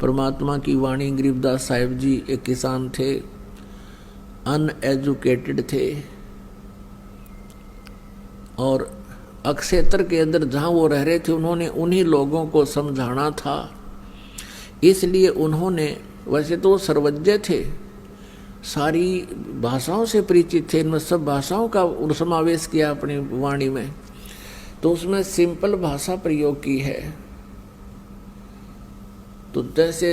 परमात्मा की वाणी। गरीबदास साहिब जी एक किसान थे, अनएजुकेटेड थे, और अक्षेत्र के अंदर जहाँ वो रह रहे थे उन्होंने उन्हीं लोगों को समझाना था। इसलिए उन्होंने, वैसे तो वो सर्वज्ञ थे, सारी भाषाओं से परिचित थे, इनमें सब भाषाओं का समावेश किया अपनी वाणी में, तो उसमें सिंपल भाषा प्रयोग की है। तो जैसे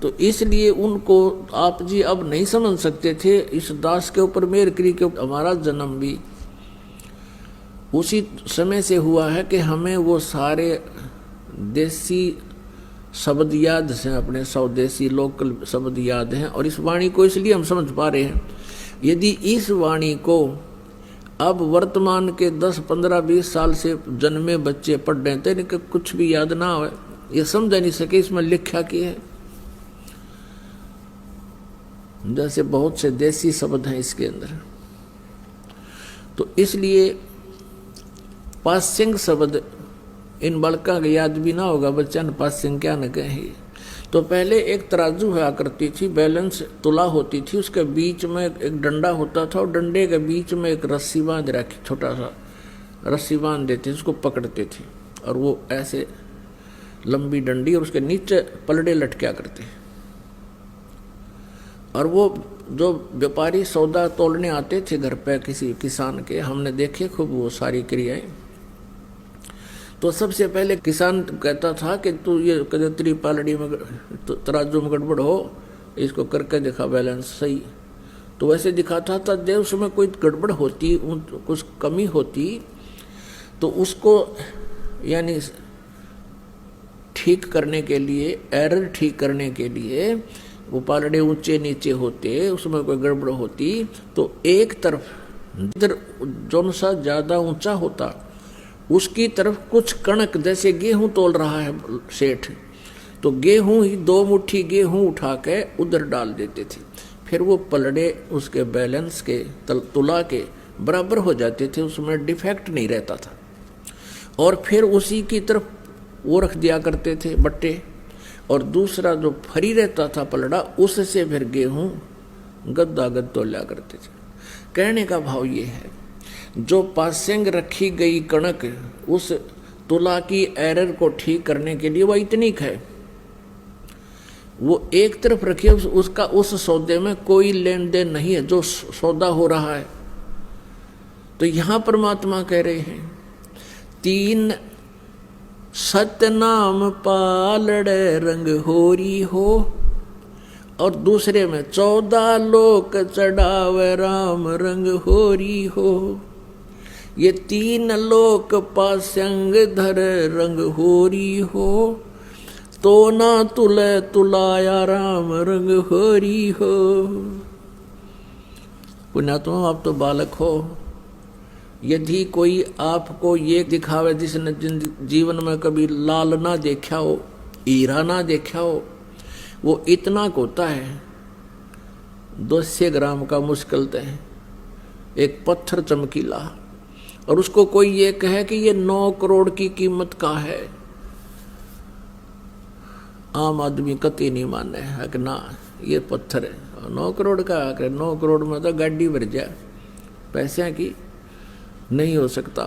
तो इसलिए उनको आप जी अब नहीं समझ सकते थे। इस दास के ऊपर मेहर करी के हमारा जन्म भी उसी समय से हुआ है कि हमें वो सारे देसी शब्द याद हैं, अपने स्वदेशी लोकल शब्द याद हैं, और इस वाणी को इसलिए हम समझ पा रहे हैं। यदि इस वाणी को अब वर्तमान के 10, 15, 20 साल से जन्मे बच्चे पढ़ रहे थे, इनके कुछ भी याद ना हो, ये समझ नहीं सके इसमें लिखा की है। जैसे बहुत से देसी शब्द हैं इसके अंदर, तो इसलिए पासिंग शब्द इन बालका का याद भी ना होगा, बच्चा ने पासिंग क्या न कहे। तो पहले एक तराजू हुआ करती थी, बैलेंस तुला होती थी, उसके बीच में एक डंडा होता था और डंडे के बीच में एक रस्सी बांध रखी, छोटा सा रस्सी बांध देते, उसको पकड़ते थे, और वो ऐसे लंबी डंडी, और उसके नीचे पलड़े लटका करते। और वो जो व्यापारी सौदा तोलने आते थे घर पे किसी किसान के, हमने देखे खूब वो सारी क्रियाएं। तो सबसे पहले किसान कहता था कि तू ये तेरी पालड़ी में तराजू में गड़बड़ हो, इसको करके दिखा बैलेंस सही। तो वैसे दिखाता था, जब उसमें कोई गड़बड़ होती, कुछ कमी होती, तो उसको यानी ठीक करने के लिए, एरर ठीक करने के लिए, वो पालड़े ऊंचे नीचे होते, उसमें कोई गड़बड़ होती, तो एक तरफ इधर जो सा ज्यादा ऊंचा होता उसकी तरफ कुछ कणक, जैसे गेहूं तोल रहा है सेठ, तो गेहूं ही 2 मुट्ठी गेहूं उठा के उधर डाल देते थे, फिर वो पलड़े उसके बैलेंस के तुला के बराबर हो जाते थे, उसमें डिफेक्ट नहीं रहता था। और फिर उसी की तरफ वो रख दिया करते थे बट्टे, और दूसरा जो फरी रहता था पलड़ा, उससे फिर गेहूं गद्दा गद तोला करते थे। कहने का भाव ये है, जो पासिंग रखी गई कणक उस तुला की एरर को ठीक करने के लिए वो इतनी है, वो एक तरफ रखिए, उसका उस सौदे में कोई लेन देन नहीं है जो सौदा हो रहा है। तो यहां परमात्मा कह रहे हैं, 3 सतनाम पालड़े रंग होरी हो, और दूसरे में 14 लोक चढ़ावे राम रंग होरी हो। ये 3 लोक पासंग धर रंग होरी हो, तो ना तुले तुलाया राम रंग होरी हो। पुण्यात्मा, आप तो बालक हो, यदि कोई आपको ये दिखावे जिसने जीवन में कभी लाल ना देखा हो, हीरा ना देखा हो, वो इतना होता है 200 ग्राम का मुश्किल है, एक पत्थर चमकीला, और उसको कोई ये कहे कि ये 9 करोड़ की कीमत का है, आम आदमी कतई नहीं माने है कि ना ये पत्थर है 9 करोड़ का, 9 करोड़ में तो गाड़ी भर जाए, पैसे की नहीं हो सकता।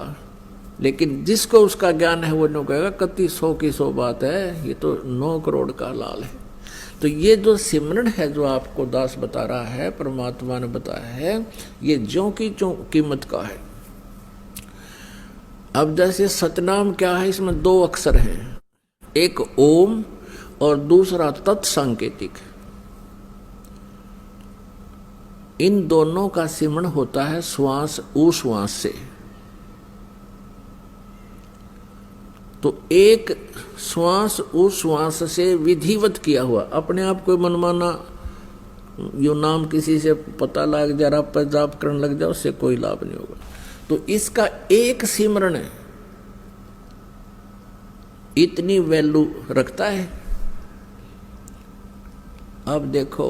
लेकिन जिसको उसका ज्ञान है वो नो कहेगा कति 100 की 100 बात है, ये तो 9 करोड़ का लाल है। तो ये जो सिमरन है जो आपको दास बता रहा है, परमात्मा ने बताया है, ये ज्यों की त्यों कीमत का है। अब जैसे सतनाम क्या है, इसमें 2 अक्षर हैं, एक ओम और दूसरा तत्संकेतिक। इन दोनों का सिमरण होता है श्वास उश्वास से। तो एक श्वास उश्वास से विधिवत किया हुआ, अपने आप कोई मनमाना यो नाम किसी से पता लग जा रहा पर जाप करने लग जाओ, उससे कोई लाभ नहीं होगा। तो इसका एक सिमरण है, इतनी वैल्यू रखता है। अब देखो,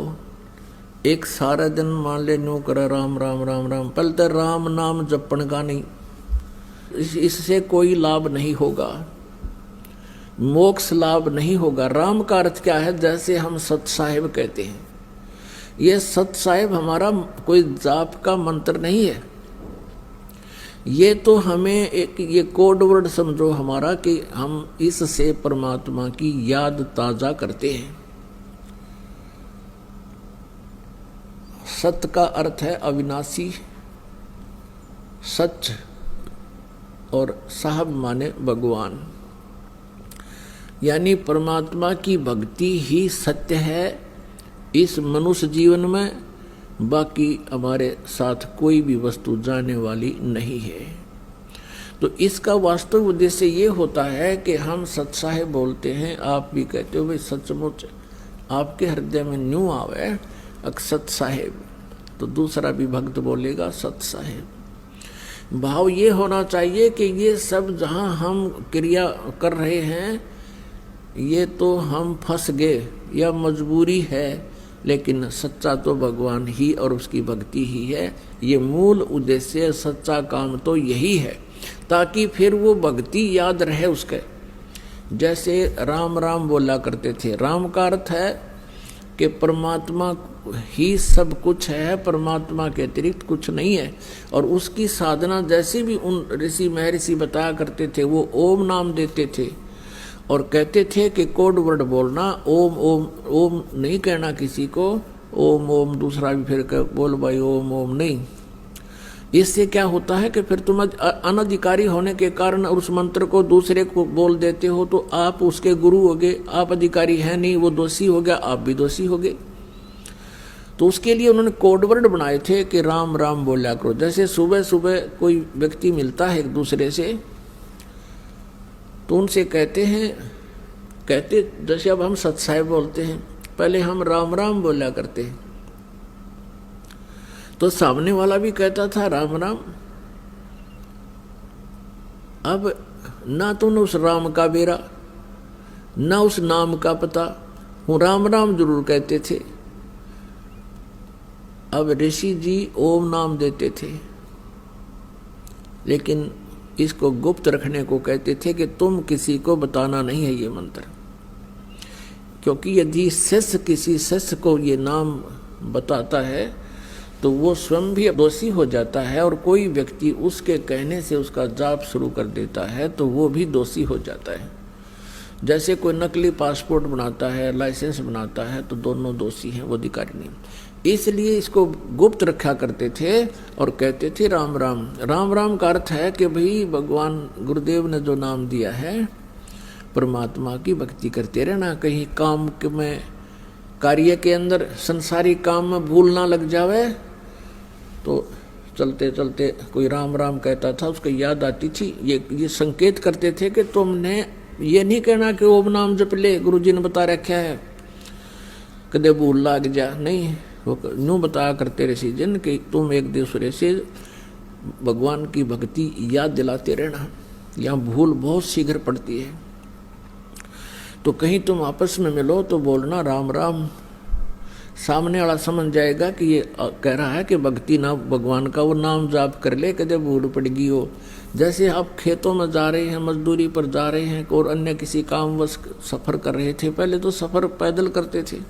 एक सारा दिन मान ले न्यू करे राम राम राम राम, पहले तो राम नाम जपण का नहीं, इससे कोई लाभ नहीं होगा। मोक्ष लाभ नहीं होगा। राम का अर्थ क्या है? जैसे हम सत साहिब कहते हैं, ये सत साहिब हमारा कोई जाप का मंत्र नहीं है, ये तो हमें एक ये कोड वर्ड समझो हमारा कि हम इससे परमात्मा की याद ताजा करते हैं। सत्य का अर्थ है अविनाशी, सच, और साहब माने भगवान, यानी परमात्मा की भक्ति ही सत्य है इस मनुष्य जीवन में। बाकी हमारे साथ कोई भी वस्तु जाने वाली नहीं है। तो इसका वास्तविक उद्देश्य ये होता है कि हम सत साहेब बोलते हैं, आप भी कहते हो भाई सचमुच आपके हृदय में न्यू आवे सत साहेब, तो दूसरा भी भक्त बोलेगा सत साहेब। भाव ये होना चाहिए कि ये सब जहाँ हम क्रिया कर रहे हैं ये तो हम फंस गए या मजबूरी है, लेकिन सच्चा तो भगवान ही और उसकी भक्ति ही है। ये मूल उद्देश्य, सच्चा काम तो यही है, ताकि फिर वो भक्ति याद रहे उसके। जैसे राम राम बोला करते थे, राम का अर्थ है कि परमात्मा ही सब कुछ है, परमात्मा के अतिरिक्त कुछ नहीं है। और उसकी साधना जैसे भी उन ऋषि महर्षि बताया करते थे, वो ओम नाम देते थे और कहते थे कि कोड वर्ड बोलना, ओम ओम ओम नहीं कहना किसी को, ओम ओम दूसरा भी फिर बोल भाई ओम ओम नहीं। इससे क्या होता है कि फिर तुम अनधिकारी होने के कारण उस मंत्र को दूसरे को बोल देते हो, तो आप उसके गुरु हो गए, आप अधिकारी हैं नहीं, वो दोषी हो गया, आप भी दोषी हो गए। तो उसके लिए उन्होंने कोड वर्ड बनाए थे कि राम राम बोला करो। जैसे सुबह सुबह कोई व्यक्ति मिलता है एक दूसरे से, तो उनसे कहते जैसे अब हम सत साहिब बोलते हैं, पहले हम राम राम बोला करते हैं, तो सामने वाला भी कहता था राम राम। अब ना तो उस राम का बेरा, ना उस नाम का पता, वो राम राम जरूर कहते थे। अब ऋषि जी ओम नाम देते थे, लेकिन इसको गुप्त रखने को कहते थे कि तुम किसी को बताना नहीं है ये मंत्र, क्योंकि यदि शिष्य किसी शिष्य को ये नाम बताता है तो वो स्वयं भी दोषी हो जाता है, और कोई व्यक्ति उसके कहने से उसका जाप शुरू कर देता है तो वो भी दोषी हो जाता है। जैसे कोई नकली पासपोर्ट बनाता है, लाइसेंस बनाता है, तो दोनों दोषी हैं, वो अधिकारी नहीं। इसलिए इसको गुप्त रखा करते थे और कहते थे राम राम। राम राम का अर्थ है कि भाई भगवान गुरुदेव ने जो नाम दिया है, परमात्मा की भक्ति करते रहना, कहीं काम में कार्य के अंदर संसारी काम में भूल ना लग जावे। तो चलते चलते कोई राम राम कहता था, उसको याद आती थी, ये संकेत करते थे कि तुमने ये नहीं कहना कि ओम नाम जप ले, गुरु जी ने बता रखा है, कदे भूल लग जा, नहीं। वो यूँ बताया करते ऋषि जन कि तुम एक दूसरे से भगवान की भक्ति याद दिलाते रहना, यहाँ भूल बहुत शीघ्र पड़ती है। तो कहीं तुम आपस में मिलो तो बोलना राम राम, सामने वाला समझ जाएगा कि ये कह रहा है कि भक्ति ना भगवान का वो नाम जाप कर ले, कदे भूल पड़गी हो। जैसे आप खेतों में जा रहे हैं, मजदूरी पर जा रहे हैं और अन्य किसी कामवश सफ़र कर रहे थे, पहले तो सफ़र पैदल करते थे,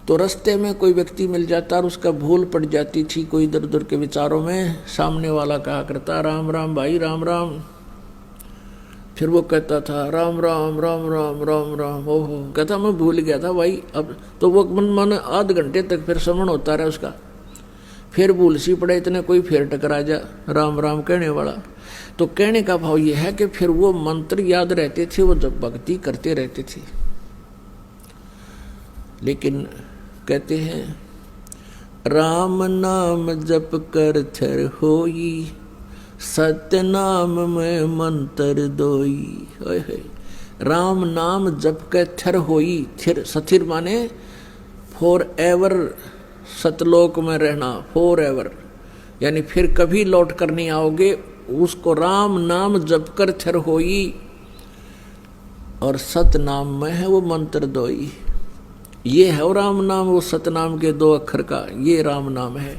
तो रास्ते में कोई व्यक्ति मिल जाता और उसका भूल पड़ जाती थी कोई इधर उधर के विचारों में, सामने वाला कहा करता राम राम भाई राम राम, फिर वो कहता था राम राम राम राम राम राम, ओहो कहता मैं भूल गया था भाई। अब तो वो मन आध घंटे तक फिर श्रवण होता रहा उसका, फिर भूल सी पड़े, इतने कोई फिर टकरा जा राम राम कहने वाला। तो कहने का भाव ये है कि फिर वो मंत्र याद रहते थे, वो जब भक्ति करते रहते थे। लेकिन कहते हैं राम नाम जप कर थर होई, सत्य नाम में मंत्र दोई। राम नाम जप के थर होई, थिर सथिर माने फॉर एवर, सतलोक में रहना, फॉर एवर, यानी फिर कभी लौट कर नहीं आओगे। उसको राम नाम जप कर थर होई, और सत नाम में है वो मंत्र दोई। ये है वो राम नाम, वो सतनाम के 2 अक्षर का ये राम नाम है।